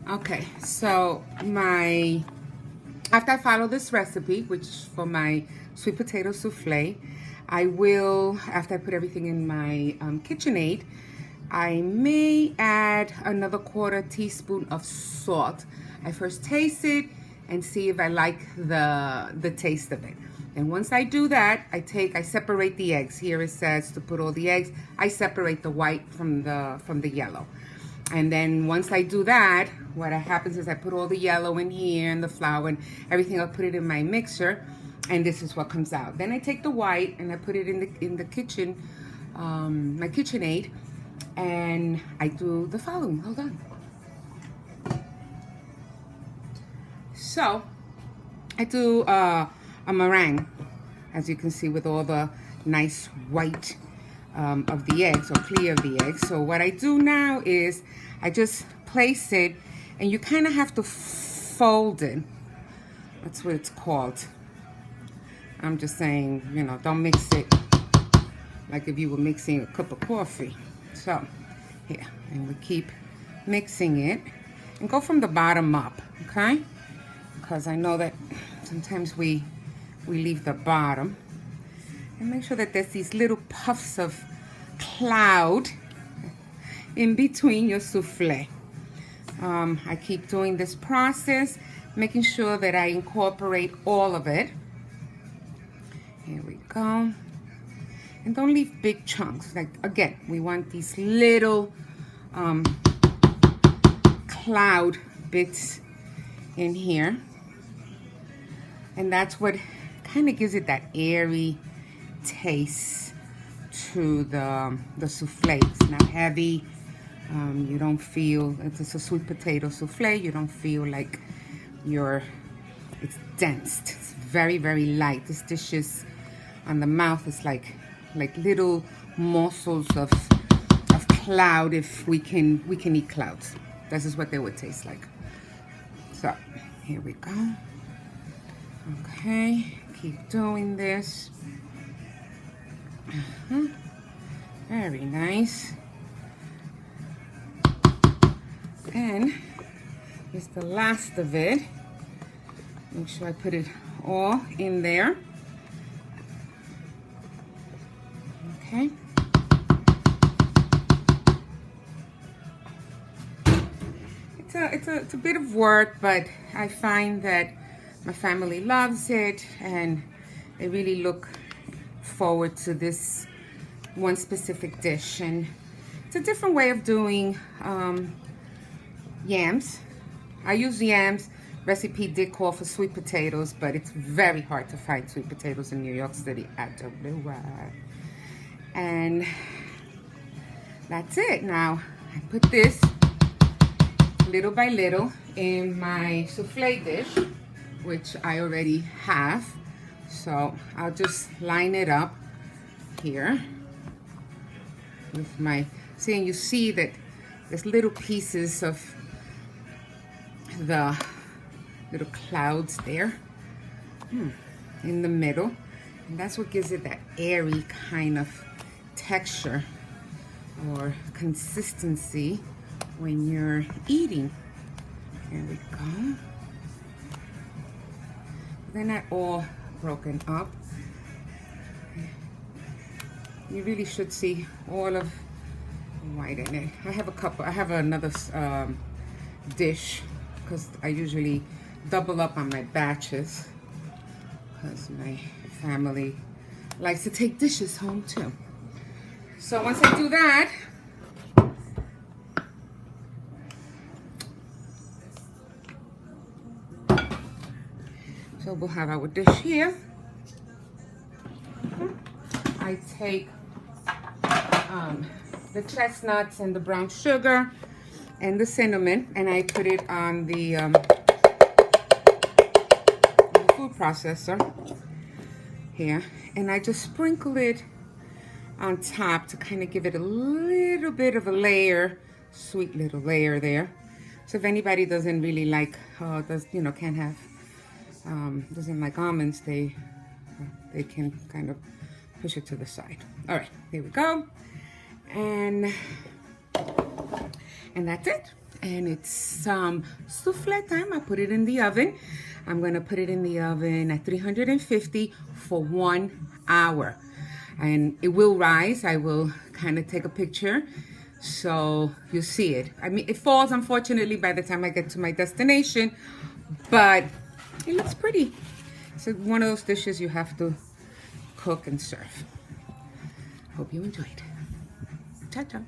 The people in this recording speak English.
Okay, so after I follow this recipe, which for my sweet potato souffle, I will, after I put everything in my KitchenAid, I may add another 1/4 teaspoon of salt. I first taste it and see if I like the taste of it. And once I do that, I separate the eggs. Here it says to put all the eggs. I separate the white from the yellow. And then once I do that, what happens is I put all the yellow in here and the flour and everything. I'll put it in my mixer, and this is what comes out. Then I take the white and I put it in the kitchen, my KitchenAid, and I do the following. Hold on. So I do a meringue, as you can see, with all the nice white of the eggs, or clear of the eggs. So what I do now is I just place it, and you kind of have to fold it. That's what it's called. I'm just saying, you know, don't mix it like if you were mixing a cup of coffee. So here, and we keep mixing it and go from the bottom up, okay? Because I know that sometimes we leave the bottom. And make sure that there's these little puffs of cloud in between your souffle. I keep doing this process, making sure that I incorporate all of it. Here we go. And don't leave big chunks. Like, again, we want these little cloud bits in here. And that's what kind of gives it that airy taste to the souffle. It's not heavy. You don't feel, if it's a sweet potato souffle, you don't feel like it's dense. It's very, very light. This dish is, on the mouth, it's like little morsels of cloud. If we can eat clouds. This is what they would taste like. So here we go. Okay, keep doing this. Very nice. And here's the last of it. Make sure I put it all in there. Okay. It's a bit of work, but I find that my family loves it, and they really look forward to this one specific dish. And it's a different way of doing yams. I use yams. Recipe did call for sweet potatoes, but it's very hard to find sweet potatoes in New York City. I don't know why. And that's it. Now I put this little by little in my souffle dish, which I already have. So I'll just line it up here with my, and you see that there's little pieces of the little clouds there in the middle. And that's what gives it that airy kind of texture or consistency when you're eating. There we go. They're not all broken up. You really should see all of the white in it. I have another dish, because I usually double up on my batches, because my family likes to take dishes home too. So once I do that, so we'll have our dish here. I take the chestnuts and the brown sugar and the cinnamon, and I put it on the food processor here, and I just sprinkle it on top to kind of give it a little bit of a layer, sweet little layer there. So if anybody doesn't really like, can't have, doesn't like almonds, they can kind of push it to the side. All right, here we go. And that's it. and it's some souffle time. I put it in the oven. I'm gonna put it in the oven at 350 for 1 hour, and it will rise. I will kind of take a picture so you see it. I mean, it falls unfortunately by the time I get to my destination, but it looks pretty. It's one of those dishes you have to cook and serve. Hope you enjoyed. Ciao, ciao.